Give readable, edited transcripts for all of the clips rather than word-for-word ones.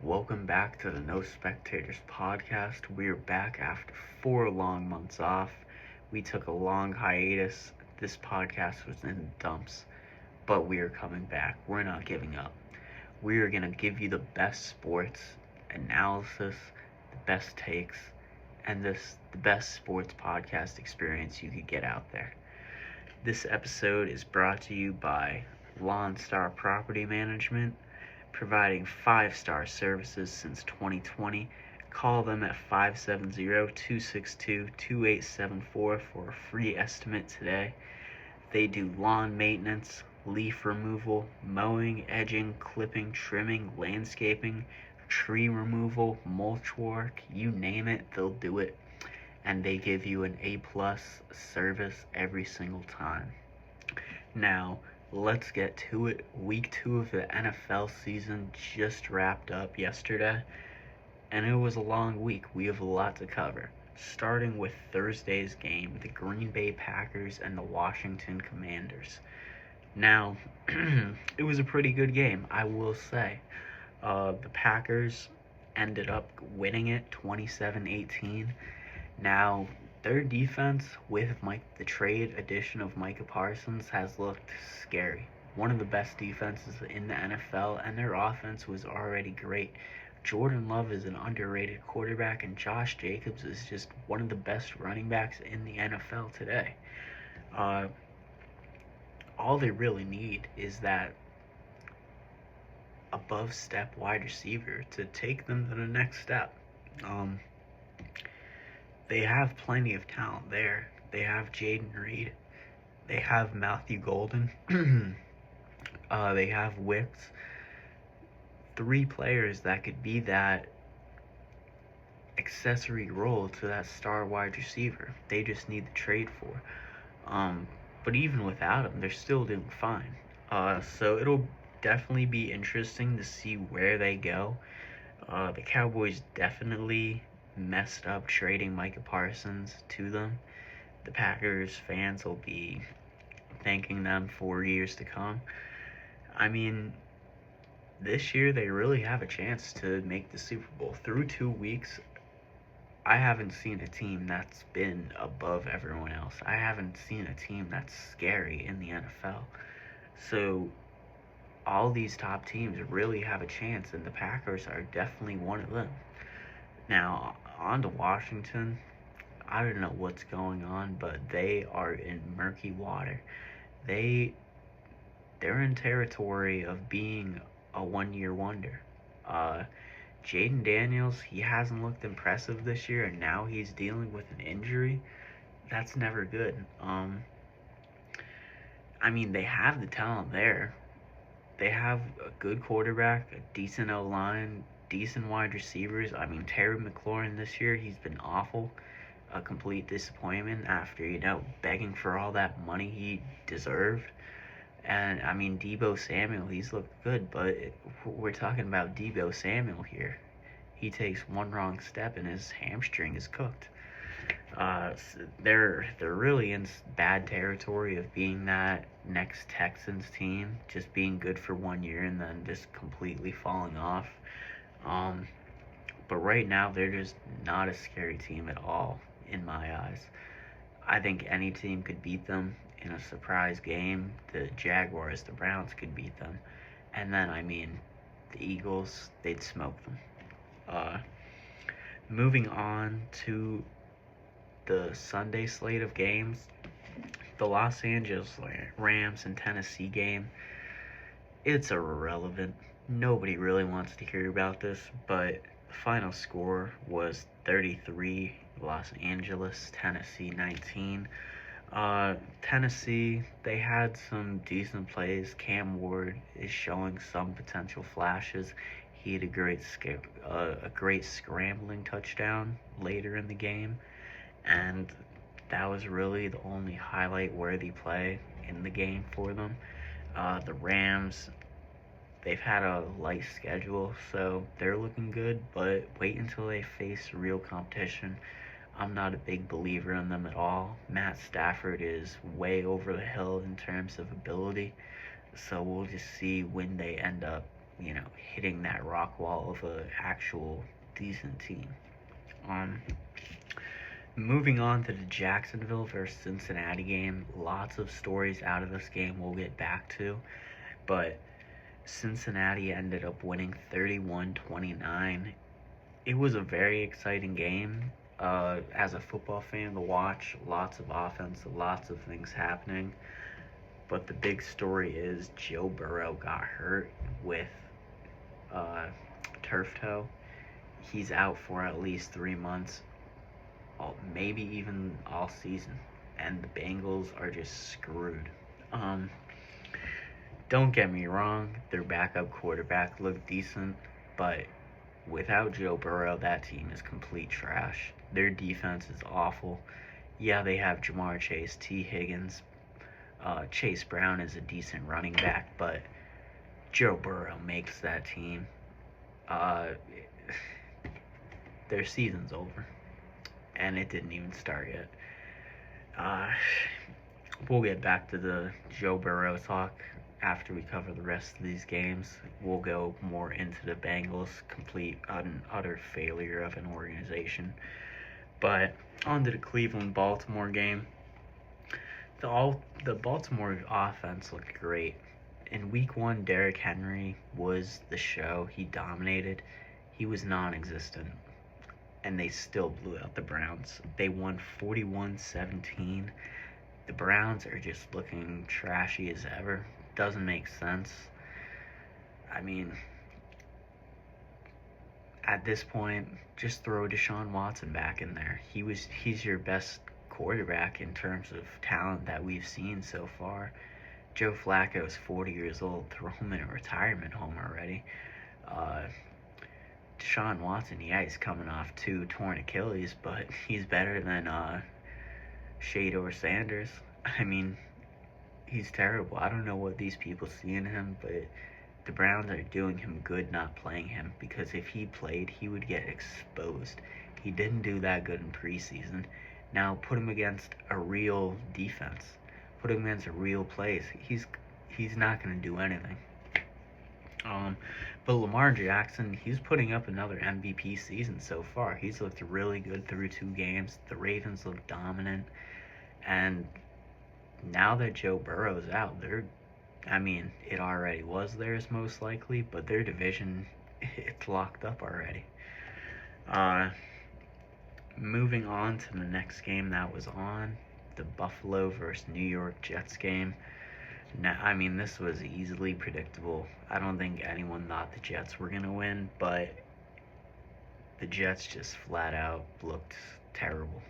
Welcome back to the No Spectators podcast. We're back after 4 long months off. We took a long hiatus. This podcast was in the dumps, but we are coming back. We're not giving up. We are going to give you the best sports analysis, the best takes, and the best sports podcast experience you could get out there. This episode is brought to you by Lawn Star Property Management, providing 5-star services since 2020. Call them at 570-262-2874 for a free estimate today. They do lawn maintenance, leaf removal, mowing, edging, clipping, trimming, landscaping, tree removal, mulch work, you name it, they'll do it. And they give you an A+ service every single time. Now, let's get to it. Week 2 of the NFL season just wrapped up yesterday, and it was a long week. We have a lot to cover. Starting with Thursday's game, the Green Bay Packers and the Washington Commanders. Now, it was a pretty good game, I will say. The Packers ended up winning it 27-18. Now, their defense, with the trade addition of Micah Parsons, has looked scary. One of the best defenses in the NFL, and their offense was already great. Jordan Love is an underrated quarterback, and Josh Jacobs is just one of the best running backs in the NFL today. All they really need is that above-step wide receiver to take them to the next step. They have plenty of talent there. They have Jaden Reed. They have Matthew Golden. They have Wicks. 3 players that could be that accessory role to that star wide receiver. They just need the trade for. But even without them, they're still doing fine. So it'll definitely be interesting to see where they go. The Cowboys definitely messed up trading Micah Parsons to them. The Packers fans will be thanking them for years to come. I mean, this year they really have a chance to make the Super Bowl. Through 2 weeks, I haven't seen a team that's been above everyone else. I haven't seen a team that's scary in the NFL. So all these top teams really have a chance, and the Packers are definitely one of them. Now, on to Washington. I don't know what's going on, but they are in murky water. They're in territory of being a one-year wonder. Jaden Daniels, he hasn't looked impressive this year, and now he's dealing with an injury. That's never good. I mean, they have the talent there. They have a good quarterback, a decent O-line, decent wide receivers. I mean, Terry McLaurin this year, he's been awful. A complete disappointment after, begging for all that money he deserved. And, I mean, Deebo Samuel, he's looked good, but we're talking about Deebo Samuel here. He takes one wrong step and his hamstring is cooked. They're really in bad territory of being that next Texans team, just being good for 1 year and then just completely falling off. But right now, they're just not a scary team at all, in my eyes. I think any team could beat them in a surprise game. The Jaguars, the Browns could beat them. And then, I mean, the Eagles, they'd smoke them. Moving on to the Sunday slate of games, the Los Angeles Rams and Tennessee game, it's irrelevant. Nobody really wants to hear about this, but the final score was 33, Los Angeles, Tennessee 19. Tennessee, they had some decent plays. Cam Ward is showing some potential flashes. He had a great scrambling touchdown later in the game, and that was really the only highlight-worthy play in the game for them. The Rams, they've had a light schedule, so they're looking good, but wait until they face real competition. I'm not a big believer in them at all. Matt Stafford is way over the hill in terms of ability, so we'll just see when they end up hitting that rock wall of a actual decent team. Um, Moving on to the Jacksonville versus Cincinnati game, lots of stories out of this game we'll get back to, but Cincinnati ended up winning 31-29. It was a very exciting game. As a football fan to watch, lots of offense, lots of things happening. But the big story is Joe Burrow got hurt with turf toe. He's out for at least 3 months, maybe even all season. And the Bengals are just screwed. Don't get me wrong, their backup quarterback looked decent, but without Joe Burrow, that team is complete trash. Their defense is awful. Yeah, they have Jamar Chase, T. Higgins. Chase Brown is a decent running back, but Joe Burrow makes that team. Their season's over, and it didn't even start yet. We'll get back to the Joe Burrow talk after we cover the rest of these games. We'll go more into the Bengals' complete and utter failure of an organization. But on to the Cleveland-Baltimore game. The Baltimore offense looked great. In week 1, Derrick Henry was the show. He dominated. He was non-existent. And they still blew out the Browns. They won 41-17. The Browns are just looking trashy as ever. Doesn't make sense. I mean, at this point, just throw Deshaun Watson back in there. He's your best quarterback in terms of talent that we've seen so far. Joe Flacco is 40 years old. Throw him in a retirement home already. Deshaun Watson, yeah, he's coming off 2 torn Achilles, but he's better than Shador Sanders. I mean, he's terrible. I don't know what these people see in him, but the Browns are doing him good not playing him, because if he played, he would get exposed. He didn't do that good in preseason. Now put him against a real defense. Put him against a real place. He's not going to do anything. But Lamar Jackson, he's putting up another MVP season so far. He's looked really good through 2 games. The Ravens look dominant. And now that Joe Burrow's out, it already was theirs most likely, but their division, it's locked up already. Moving on to the next game that was on, the Buffalo versus New York Jets game. Now, this was easily predictable. I don't think anyone thought the Jets were going to win, but the Jets just flat out looked terrible.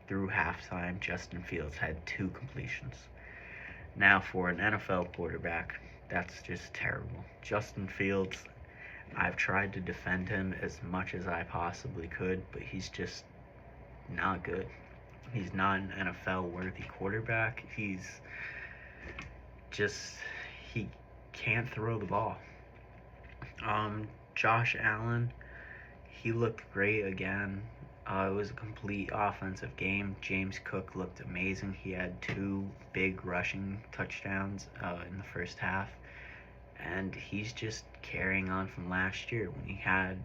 Through halftime, Justin Fields had 2 completions. Now, for an NFL quarterback, that's just terrible. Justin Fields, I've tried to defend him as much as I possibly could, but he's just not good. He's not an NFL-worthy quarterback. He can't throw the ball. Josh Allen, he looked great again. It was a complete offensive game. James Cook looked amazing. He had 2 big rushing touchdowns in the first half. And he's just carrying on from last year when he had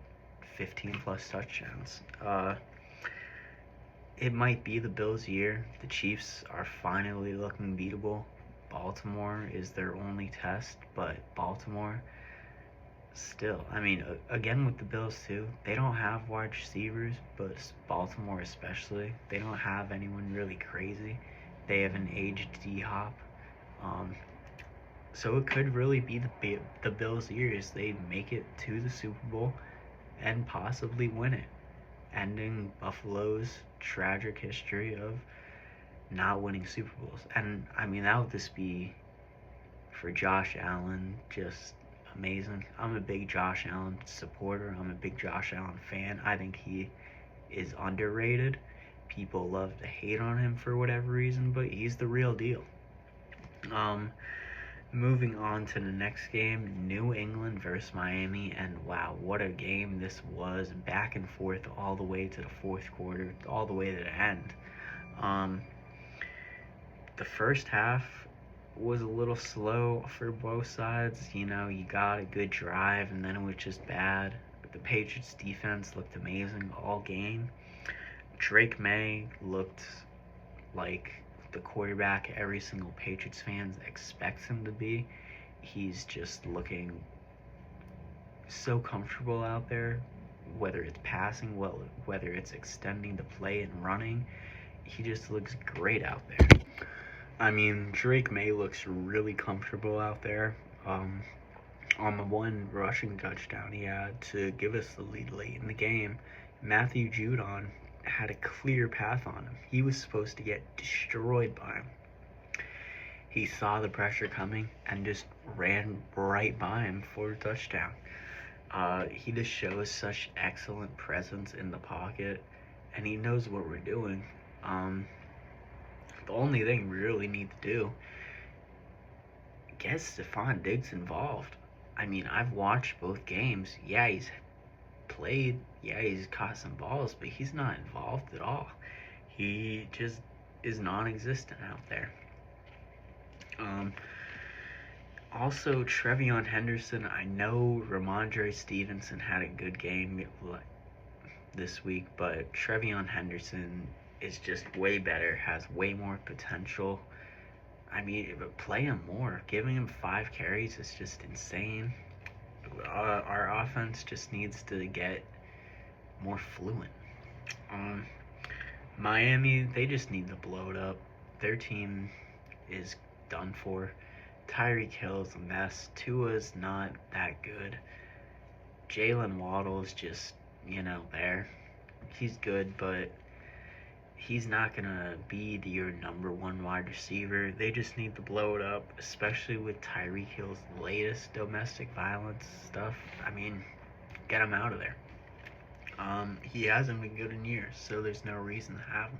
15-plus touchdowns. It might be the Bills' year. The Chiefs are finally looking beatable. Baltimore is their only test, but Baltimore still, again with the Bills too, they don't have wide receivers, but Baltimore especially, they don't have anyone really crazy. They have an aged D-Hop. So it could really be the Bills' years. They make it to the Super Bowl and possibly win it, ending Buffalo's tragic history of not winning Super Bowls. And that would just be, for Josh Allen, just amazing. I'm a big Josh Allen supporter. I'm a big Josh Allen fan. I think he is underrated. People love to hate on him for whatever reason, but he's the real deal. Moving on to the next game, New England versus Miami, and wow, what a game this was. Back and forth all the way to the 4th quarter, all the way to the end. The first half was a little slow for both sides. You know, you got a good drive and then it was just bad. The Patriots defense looked amazing all game. Drake May looked like the quarterback every single Patriots fan expects him to be. He's just looking so comfortable out there, whether it's passing, whether it's extending the play and running. He just looks great out there. I mean, Drake May looks really comfortable out there. On the one rushing touchdown he had to give us the lead late in the game, Matthew Judon had a clear path on him. He was supposed to get destroyed by him. He saw the pressure coming and just ran right by him for a touchdown. He just shows such excellent presence in the pocket, and he knows what we're doing. The only thing we really need to do, get Stephon Diggs involved. I mean, I've watched both games. Yeah, he's played. Yeah, he's caught some balls, but he's not involved at all. He just is non-existent out there. Also, Trevion Henderson. I know Ramondre Stevenson had a good game this week, but Trevion Henderson is just way better, has way more potential. I mean, play him more. Giving him 5 carries is just insane. Our offense just needs to get more fluent. Miami, they just need to blow it up. Their team is done for. Tyreek Hill's a mess. Tua's not that good. Jalen Waddle's just, there. He's good, but he's not going to be your number 1 wide receiver. They just need to blow it up, especially with Tyreek Hill's latest domestic violence stuff. I mean, get him out of there. He hasn't been good in years, so there's no reason to have him.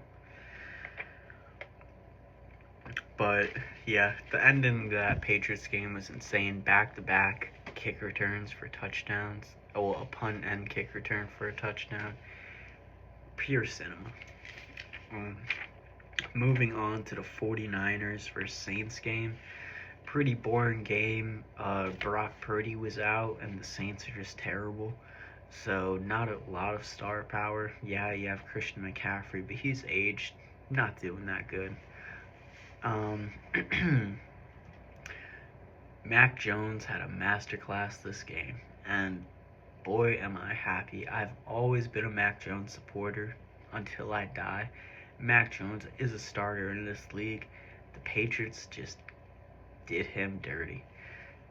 But, yeah, the ending of that Patriots game was insane. Back-to-back kick returns for touchdowns. Oh, a punt and kick return for a touchdown. Pure cinema. Moving on to the 49ers versus Saints game. Pretty boring game. Brock Purdy was out, and the Saints are just terrible. So, not a lot of star power. Yeah, you have Christian McCaffrey, but he's aged. Not doing that good. Mac Jones had a masterclass this game, and boy am I happy. I've always been a Mac Jones supporter until I die. Mac Jones is a starter in this league. The Patriots just did him dirty.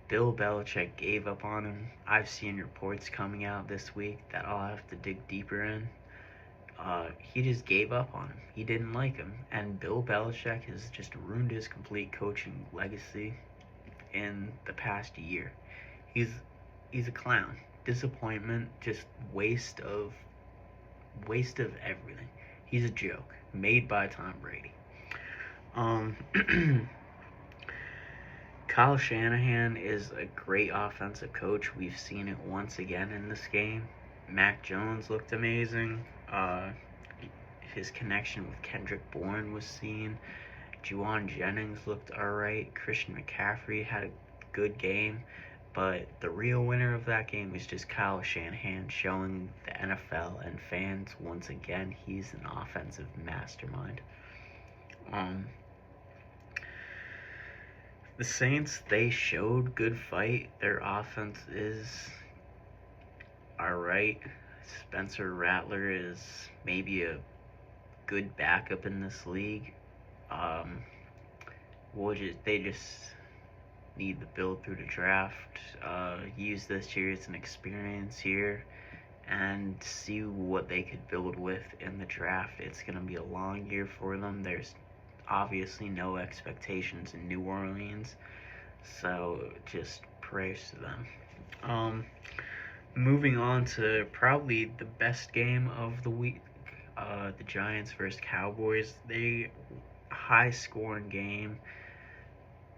Bill Belichick gave up on him. I've seen reports coming out this week that I'll have to dig deeper in. He just gave up on him. He didn't like him. And Bill Belichick has just ruined his complete coaching legacy in the past year. He's a clown. Disappointment, just waste of everything. He's a joke made by Tom Brady. Kyle Shanahan is a great offensive coach. We've seen it once again in this game. Mac Jones looked amazing. His connection with Kendrick Bourne was seen. Juwan Jennings looked alright. Christian McCaffrey had a good game. But the real winner of that game was just Kyle Shanahan, showing the NFL and fans once again he's an offensive mastermind. The Saints, they showed good fight. Their offense is alright. Spencer Rattler is maybe a good backup in this league. They just need to build through the draft, use this year as an experience year, and see what they could build with in the draft. It's going to be a long year for them. There's obviously no expectations in New Orleans, so just praise to them. Moving on to probably the best game of the week, the Giants versus Cowboys. High-scoring game.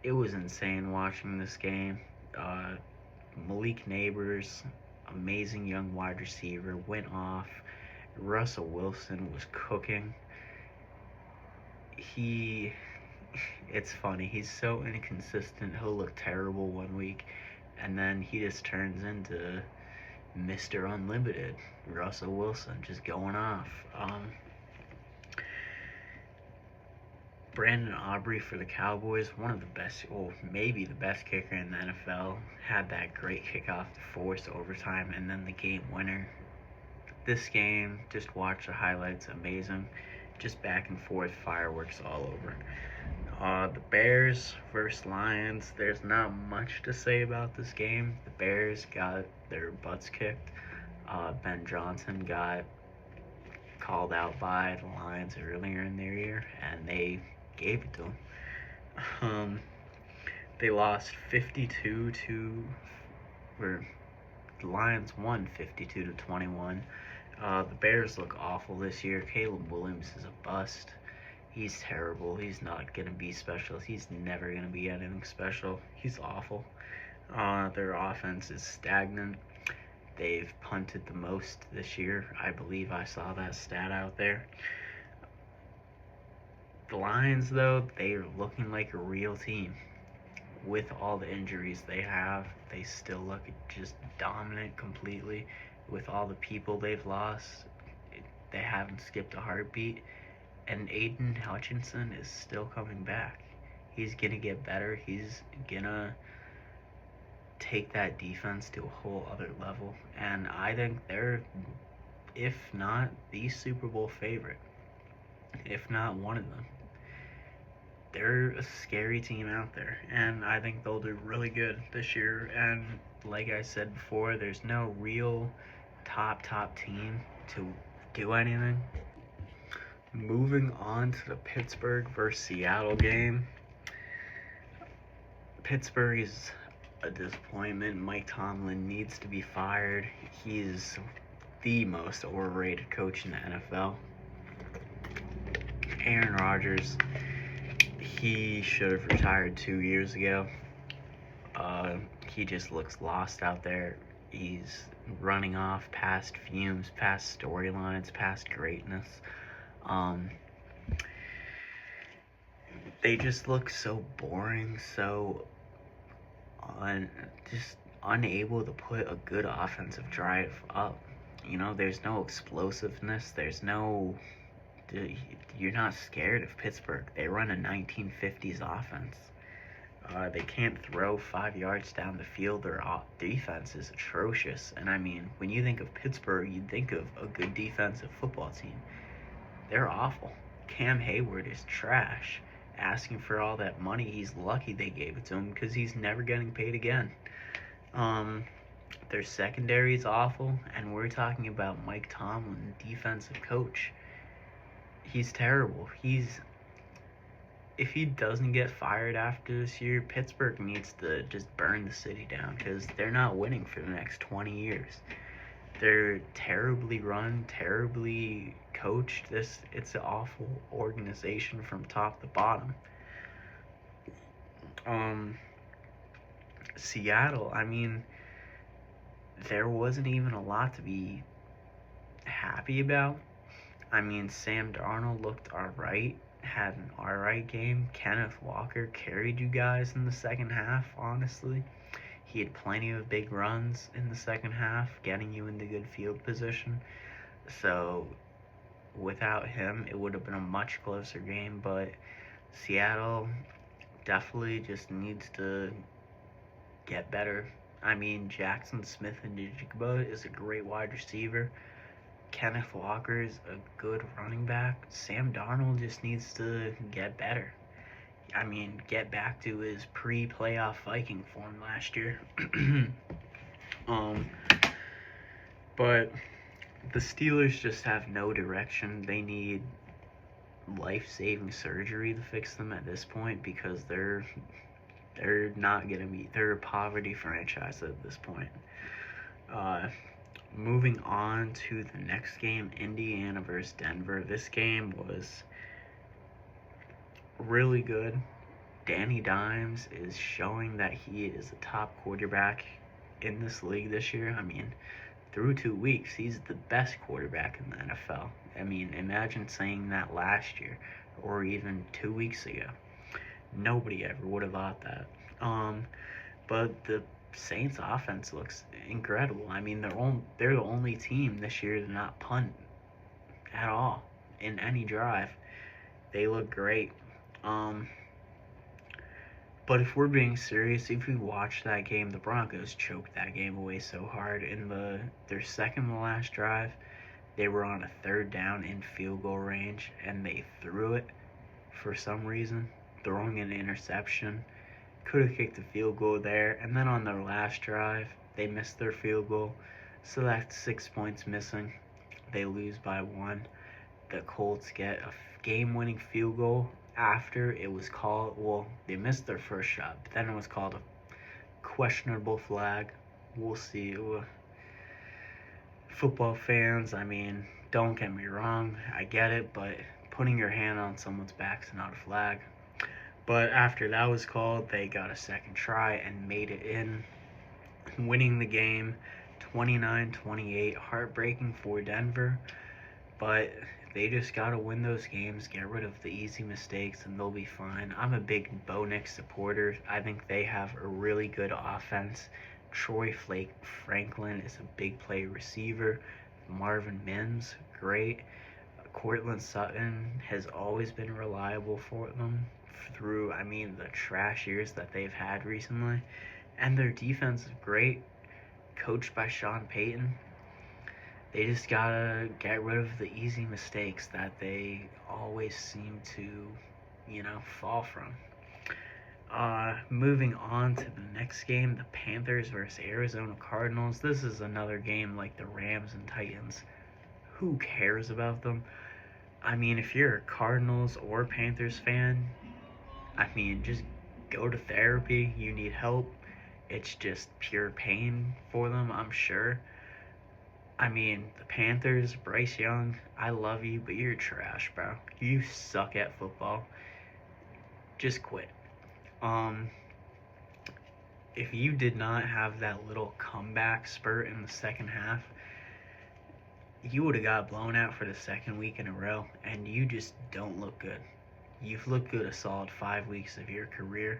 It was insane watching this game. Malik Neighbors, amazing young wide receiver, went off. Russell Wilson was cooking. He it's funny. He's so inconsistent. He'll look terrible one week, and then he just turns into Mr. Unlimited, Russell Wilson, just going off. Brandon Aubrey for the Cowboys, one of the best, well, maybe the best kicker in the NFL, had that great kickoff to force overtime and then the game winner. This game, just watch the highlights, amazing. Just back and forth, fireworks all over. The Bears versus Lions, there's not much to say about this game. The Bears got their butts kicked. Ben Johnson got called out by the Lions earlier in their year, and they gave it to him. They lost 52 to, or the Lions won 52 to 21. The Bears look awful this year. Caleb Williams is a bust. He's terrible. He's not going to be special. He's never going to be anything special. He's awful. Their offense is stagnant. They've punted the most this year. I believe I saw that stat out there. The Lions, though, they are looking like a real team. With all the injuries they have, they still look just dominant completely. With all the people they've lost, they haven't skipped a heartbeat. And Aiden Hutchinson is still coming back. He's going to get better. He's going to take that defense to a whole other level. And I think they're, if not the Super Bowl favorite, if not one of them. They're a scary team out there, and I think they'll do really good this year. And like I said before, there's no real top team to do anything. Moving on to the Pittsburgh versus Seattle game. Pittsburgh is a disappointment. Mike Tomlin needs to be fired. He is the most overrated coach in the NFL. Aaron Rodgers, he should have retired 2 years ago. He just looks lost out there. He's running off past fumes, past storylines, past greatness. They just look so boring, so just unable to put a good offensive drive up. You know, there's no explosiveness. You're not scared of Pittsburgh. They run a 1950s offense. They can't throw 5 yards down the field. Their defense is atrocious. And I mean, when you think of Pittsburgh, you think of a good defensive football team. They're awful. Cam Hayward is trash. Asking for all that money, he's lucky they gave it to him because he's never getting paid again. Their secondary is awful, and we're talking about Mike Tomlin, defensive coach. He's terrible. If he doesn't get fired after this year, Pittsburgh needs to just burn the city down because they're not winning for the next 20 years. They're terribly run, terribly coached. It's an awful organization from top to bottom. Seattle, I mean, there wasn't even a lot to be happy about. I mean, Sam Darnold looked alright, had an alright game. Kenneth Walker carried you guys in the second half, honestly. He had plenty of big runs in the second half, getting you into good field position. So, without him, it would have been a much closer game. But Seattle definitely just needs to get better. I mean, Jackson Smith and Njigba is a great wide receiver. Kenneth Walker is a good running back. Sam Darnold just needs to get better. I mean, get back to his pre-playoff Viking form last year. But the Steelers just have no direction. They need life-saving surgery to fix them at this point because they're a poverty franchise at this point. Moving on to the next game, Indiana versus Denver. This game was really good. Danny Dimes is showing that he is a top quarterback in this league this year. I mean, through 2 weeks, he's the best quarterback in the NFL. I mean, imagine saying that last year or even 2 weeks ago. Nobody ever would have thought that. Um, but the Saints offense looks incredible. I mean, they're the only team this year to not punt at all in any drive. They look great. Um, but if we're being serious, if we watch that game, the Broncos choked that game away so hard in their second to last drive. They were on a third down in field goal range, and they threw it for some reason, throwing an interception. Could have kicked a field goal there, and then on their last drive, they missed their field goal, so that's 6 points missing. They lose by one. The Colts get a game-winning field goal after it was called. Well, they missed their first shot, but then it was called a questionable flag. We'll see. Football fans, I mean, don't get me wrong, I get it, but putting your hand on someone's back is not a flag. But after that was called, they got a second try and made it in, winning the game 29-28. Heartbreaking for Denver, but they just got to win those games, get rid of the easy mistakes, and they'll be fine. I'm a big Bo Nix supporter. I think they have a really good offense. Troy Franklin is a big play receiver. Marvin Mims, great. Cortland Sutton has always been reliable for them through, I mean, the trash years that they've had recently. And their defense is great, coached by Sean Payton. They just gotta get rid of the easy mistakes that they always seem to, fall from. Moving on to the next game, the Panthers versus Arizona Cardinals. This is another game like the Rams and Titans. Who cares about them? I mean, if you're a Cardinals or Panthers fan, I mean, just go to therapy. You need help. It's just pure pain for them, I'm sure. I mean, the Panthers, Bryce Young, I love you, but you're trash, bro. You suck at football. Just quit. If you did not have that little comeback spurt in the second half, you would have got blown out for the second week in a row, and you just don't look good. You've looked good a solid 5 weeks of your career,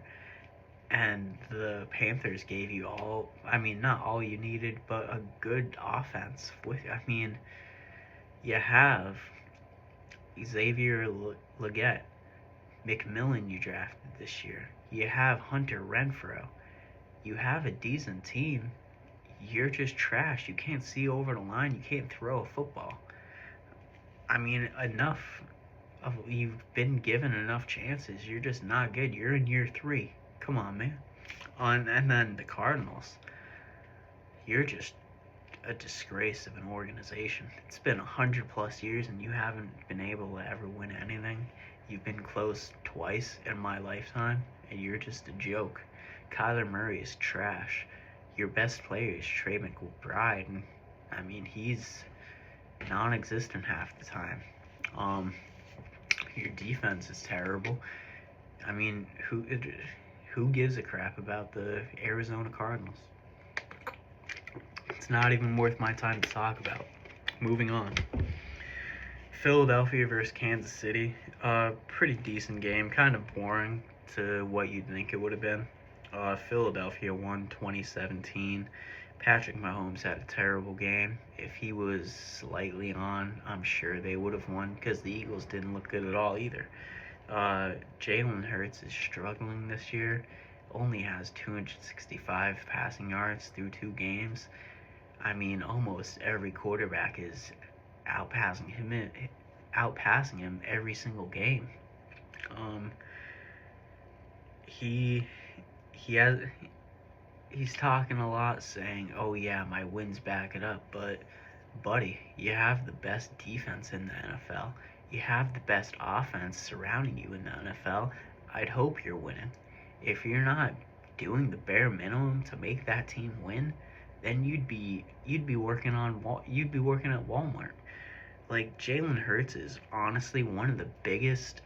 and the Panthers gave you all, I mean, not all you needed, but a good offense. You have Xavier Legette, McMillan you drafted this year. You have Hunter Renfrow. You have a decent team. You're just trash. You can't see over the line. You can't throw a football. I mean, you've been given enough chances. You're just not good. You're in year 3. Come on, man. And then the Cardinals. You're just a disgrace of an organization. It's been 100+ years and you haven't been able to ever win anything. You've been close twice in my lifetime, and you're just a joke. Kyler Murray is trash. Your best player is Trey McBride, and I mean, he's non-existent half the time. Your defense is terrible. I mean, who gives a crap about the Arizona Cardinals? It's not even worth my time to talk about. Moving on. Philadelphia versus Kansas City. Pretty decent game. Kind of boring to what you'd think it would have been. Philadelphia won 2017. Patrick Mahomes had a terrible game. If he was slightly on, I'm sure they would have won because the Eagles didn't look good at all either. Jalen Hurts is struggling this year. Only has 265 passing yards through 2 games. I mean, almost every quarterback is outpassing him every single game. He's talking a lot, saying, "Oh yeah, my wins back it up." But, buddy, you have the best defense in the NFL. You have the best offense surrounding you in the NFL. I'd hope you're winning. If you're not doing the bare minimum to make that team win, then you'd be working at Walmart. Like, Jalen Hurts is honestly one of the biggest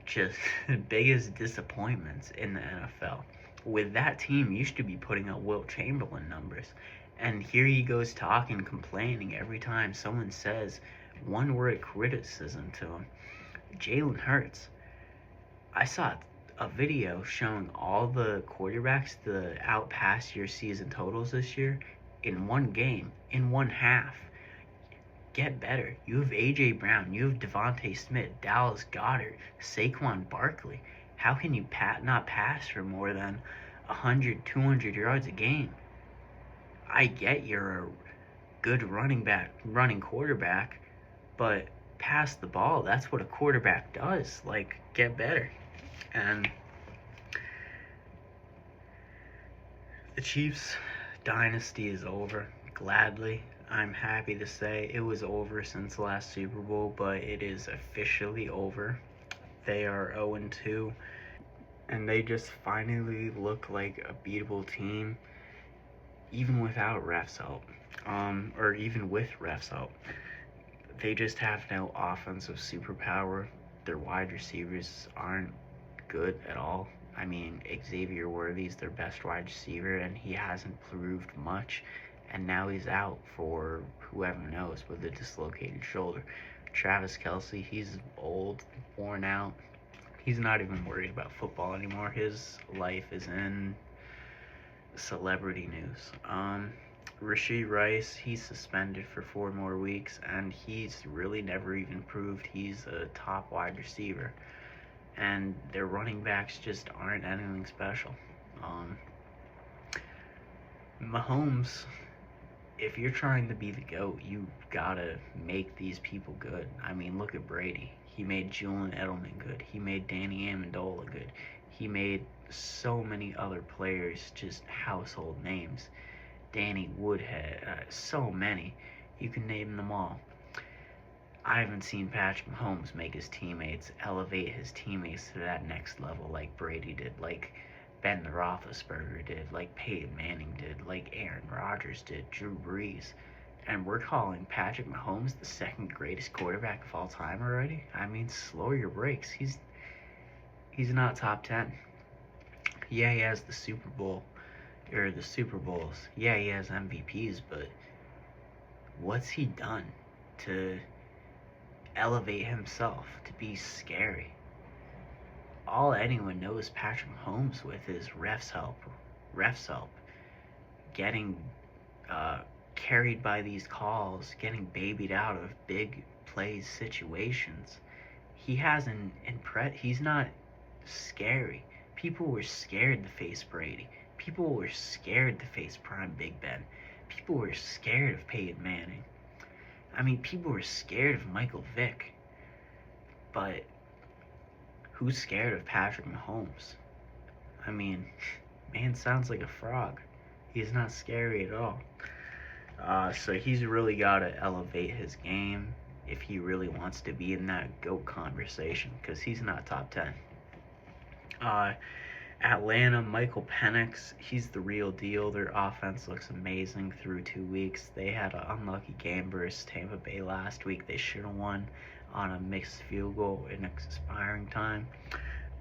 disappointments in the NFL. With that team, used to be putting up Wilt Chamberlain numbers, and here he goes talking, complaining every time someone says one word of criticism to him. Jalen Hurts. I saw a video showing all the quarterbacks to outpass your season totals this year in one game, in one half. Get better. You have A.J. Brown, you have Devontae Smith, Dallas Goedert, Saquon Barkley. How can you not pass for more than 100, 200 yards a game? I get you're a good running quarterback, but pass the ball. That's what a quarterback does. Like, get better. And the Chiefs dynasty is over. Gladly, I'm happy to say it was over since the last Super Bowl, but it is officially over. They are 0-2, and they just finally look like a beatable team, even without refs help, or even with refs help. They just have no offensive superpower. Their wide receivers aren't good at all. I mean, Xavier Worthy's their best wide receiver, and he hasn't proved much. And now he's out for whoever knows with a dislocated shoulder. Travis Kelce, he's old, worn out. He's not even worried about football anymore. His life is in celebrity news. Rashee Rice, he's suspended for 4 more weeks, and he's really never even proved he's a top wide receiver. And their running backs just aren't anything special. Mahomes, if you're trying to be the GOAT, you gotta make these people good. I mean, look at Brady. He made Julian Edelman good. He made Danny Amendola good. He made so many other players just household names. Danny Woodhead, so many. You can name them all. I haven't seen Patrick Mahomes make his teammates, elevate his teammates to that next level like Brady did, like Ben Roethlisberger did, like Peyton Manning did, like Aaron Rodgers did, Drew Brees. And we're calling Patrick Mahomes the second greatest quarterback of all time already? I mean, slow your brakes. He's not top 10. Yeah, he has the Super Bowl, or the Super Bowls. Yeah, he has MVPs, but what's he done to elevate himself to be scary? All anyone knows Patrick Mahomes with is refs help, getting carried by these calls, getting babied out of big plays situations. He hasn't he's not scary. People were scared to face Brady. People were scared to face prime Big Ben. People were scared of Peyton Manning. I mean, people were scared of Michael Vick. But who's scared of Patrick Mahomes? I mean, man sounds like a frog. He's not scary at all. So he's really got to elevate his game if he really wants to be in that GOAT conversation, because he's not top 10. Atlanta, Michael Penix, he's the real deal. Their offense looks amazing through 2 weeks. They had an unlucky game versus Tampa Bay last week. They should have won on a mixed field goal in expiring time.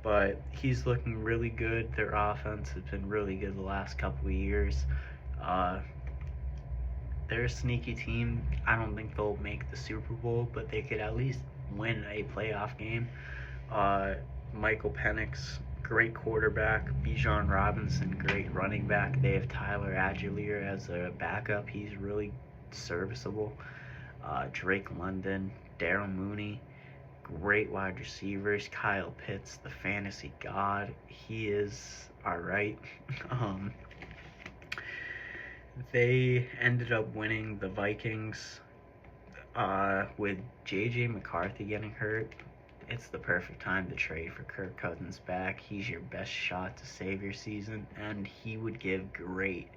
But he's looking really good. Their offense has been really good the last couple of years. They're a sneaky team. I don't think they'll make the Super Bowl, but they could at least win a playoff game. Michael Penix, great quarterback. Bijan Robinson, great running back. They have Tyler Allgeier as a backup. He's really serviceable. Drake London, Darryl Mooney, great wide receivers. Kyle Pitts, the fantasy god. He is alright. They ended up winning the Vikings with J.J. McCarthy getting hurt. It's the perfect time to trade for Kirk Cousins back. He's your best shot to save your season, and he would give great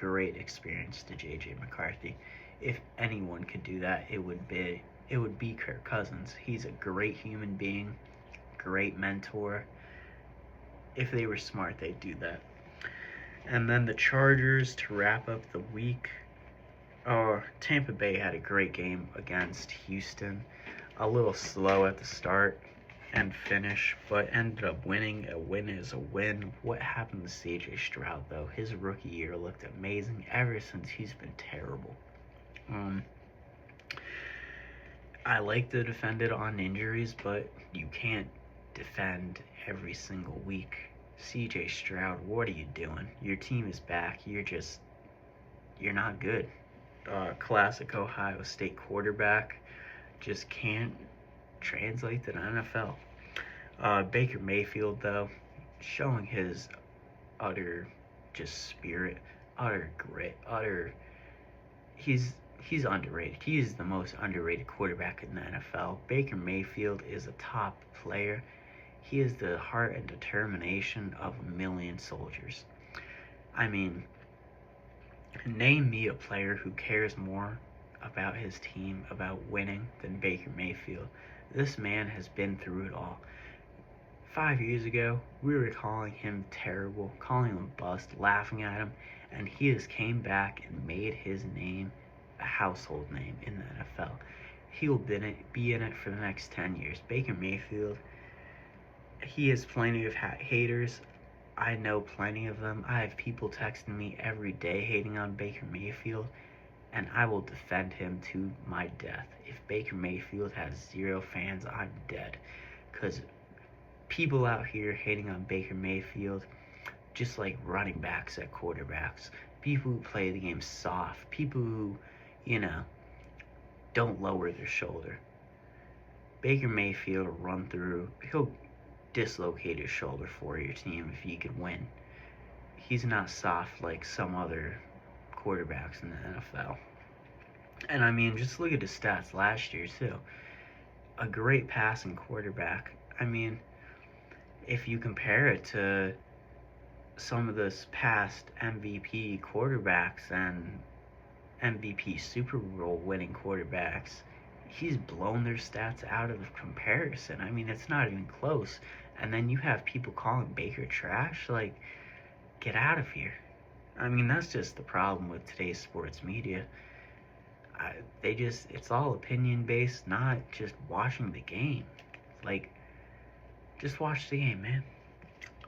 experience to J.J. McCarthy. If anyone could do that, it would be Kirk Cousins. He's a great human being, great mentor. If they were smart, they'd do that. And then the Chargers to wrap up the week. Tampa Bay had a great game against Houston. A little slow at the start and finish, but ended up winning. A win is a win. What happened to CJ Stroud, though? His rookie year looked amazing. Ever since, he's been terrible. I like to defend it on injuries, but you can't defend every single week. CJ Stroud, what are you doing? Your team is back. You're not good. Classic Ohio State quarterback just can't translate to the NFL. Baker Mayfield, though, showing his utter just spirit, utter grit, he's underrated. He is the most underrated quarterback in the NFL. Baker Mayfield is a top player. He is the heart and determination of a million soldiers. I mean, name me a player who cares more about his team, about winning, than Baker Mayfield. This man has been through it all. 5 years ago, we were calling him terrible, calling him bust, laughing at him, and he has came back and made his name a household name in the NFL. He'll be in it for the next 10 years. Baker Mayfield, he has plenty of haters. I know plenty of them. I have people texting me every day hating on Baker Mayfield, and I will defend him to my death. If Baker Mayfield has 0 fans, I'm dead. Because people out here hating on Baker Mayfield, just like running backs at quarterbacks, people who play the game soft, people who, don't lower their shoulder. Baker Mayfield will run through, he'll dislocate his shoulder for your team if you can win. He's not soft like some other quarterbacks in the NFL. And I mean, just look at his stats last year too. A great passing quarterback. I mean, if you compare it to some of this past MVP quarterbacks and MVP Super Bowl winning quarterbacks, he's blown their stats out of comparison. I mean, it's not even close. And then you have people calling Baker trash. Like, get out of here. I mean, that's just the problem with today's sports media. It's all opinion based, not just watching the game. Like, just watch the game, man.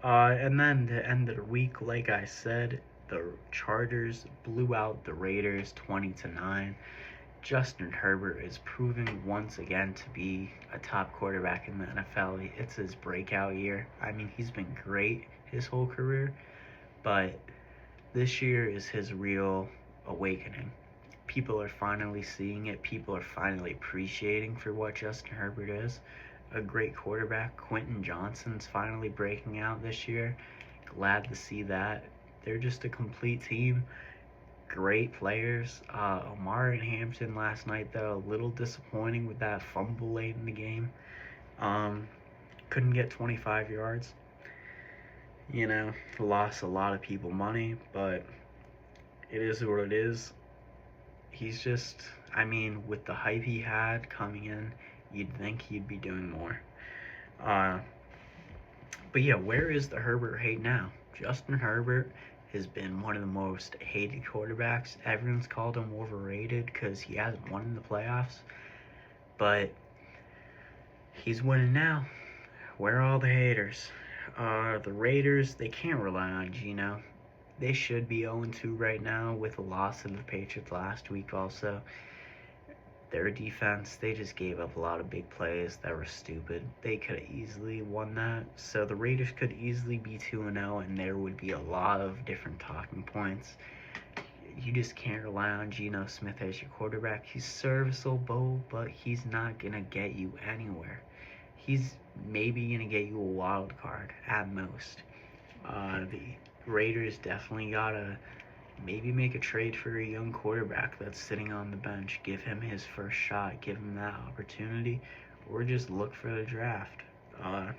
And then to end the week, like I said, the Chargers blew out the Raiders 20-9. Justin Herbert is proving once again to be a top quarterback in the NFL. It's his breakout year. I mean, he's been great his whole career, but this year is his real awakening. People are finally seeing it. People are finally appreciating for what Justin Herbert is. A great quarterback. Quentin Johnson's finally breaking out this year. Glad to see that. They're just a complete team. Great players. Omar and Hampton last night, though, a little disappointing with that fumble late in the game. Couldn't get 25 yards. Lost a lot of people money, but it is what it is. He's just, with the hype he had coming in, you'd think he'd be doing more. But yeah, where is the Herbert hate now? Justin Herbert has been one of the most hated quarterbacks. Everyone's called him overrated because he hasn't won in the playoffs. But he's winning now. Where are all the haters? The Raiders, they can't rely on Geno. They should be 0-2 right now with a loss to the Patriots last week also. Their defense, they just gave up a lot of big plays that were stupid. They could have easily won that. So the Raiders could easily be 2-0, and there would be a lot of different talking points. You just can't rely on Geno Smith as your quarterback. He's serviceable, but he's not going to get you anywhere. He's maybe going to get you a wild card at most. The Raiders definitely got to maybe make a trade for a young quarterback that's sitting on the bench. Give him his first shot. Give him that opportunity. Or just look for the draft. The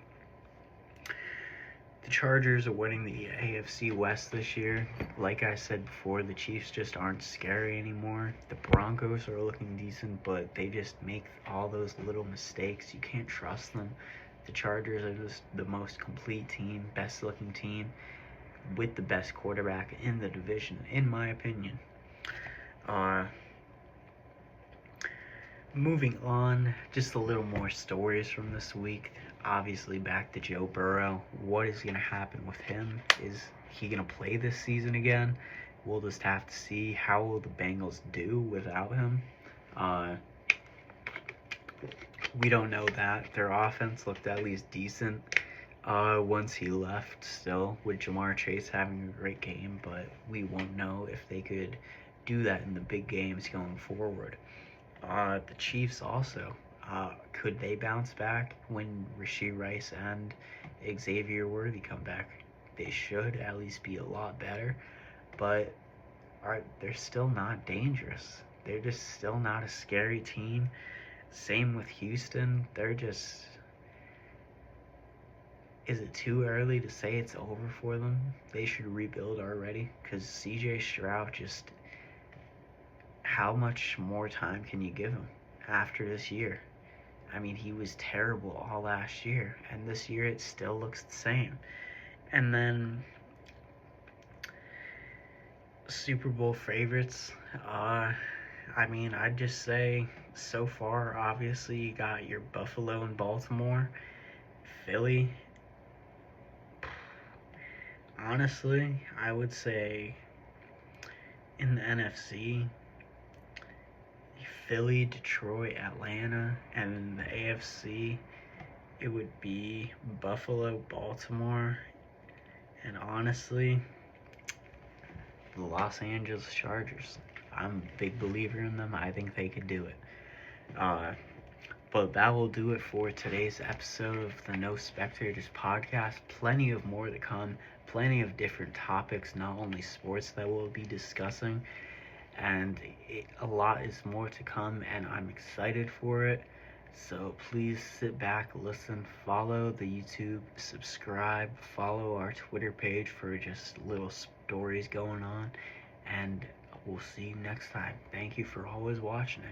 Chargers are winning the AFC West this year. Like I said before, the Chiefs just aren't scary anymore. The Broncos are looking decent, but they just make all those little mistakes. You can't trust them. The Chargers are just the most complete team, best looking team, with the best quarterback in the division, in my opinion. Moving on, just a little more stories from this week. Obviously, back to Joe Burrow. What is going to happen with him? Is he going to play this season again? We'll just have to see. How will the Bengals do without him? We don't know that. Their offense looked at least decent once he left, still, with Jamar Chase having a great game, but we won't know if they could do that in the big games going forward. The Chiefs also. Could they bounce back when Rashee Rice and Xavier Worthy come back? They should at least be a lot better, but they're still not dangerous. They're just still not a scary team. Same with Houston. They're just. Is it too early to say it's over for them? They should rebuild already, because CJ Stroud just. How much more time can you give him after this year? I mean, he was terrible all last year, and this year it still looks the same. And then Super Bowl favorites. I mean, I'd just say so far, obviously, you got your Buffalo and Baltimore, Philly. Honestly, I would say in the NFC, Philly, Detroit, Atlanta, and in the AFC, it would be Buffalo, Baltimore, and honestly, the Los Angeles Chargers. I'm a big believer in them. I think they could do it. But that will do it for today's episode of the No Spectators podcast. Plenty of more to come. Plenty of different topics, not only sports, that we'll be discussing. And a lot is more to come, and I'm excited for it. So please sit back, listen, follow the YouTube, subscribe, follow our Twitter page for just little stories going on, and we'll see you next time. Thank you for always watching.